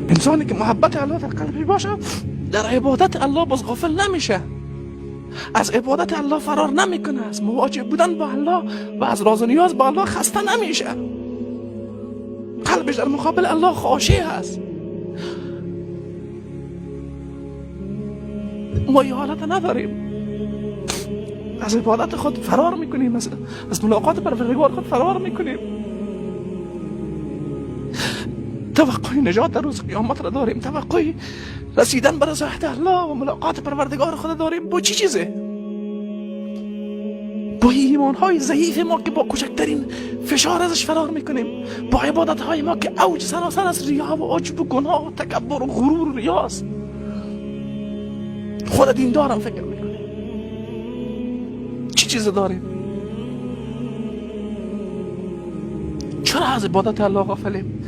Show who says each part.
Speaker 1: انسانی که محبت الله در قلبش باشه در عبادت الله باز غافل نمیشه، از عبادت الله فرار نمیکنه، از مواجه بودن با الله و از راز و نیاز با الله خسته نمیشه. قلبش در مقابل الله خاشع هست. ما این حالت نداریم، از عبادت خود فرار میکنیم، از ملاقات پروردگار خود فرار میکنیم. توقع نجات در روز قیامت را داریم، توقع رسیدن به رضایت الله و ملاقات پروردگار خود داریم. با چی چیزه؟ با ایمان های ضعیف ما که با کوچکترین فشار ازش فرار میکنیم، با عبادت های ما که اوج سراسر از ریا و عجب و گناه و تکبر و غرور و ریاست. خود دیندارم فکر میکنیم چی چیز داریم؟ چرا از عبادت الله غافلیم؟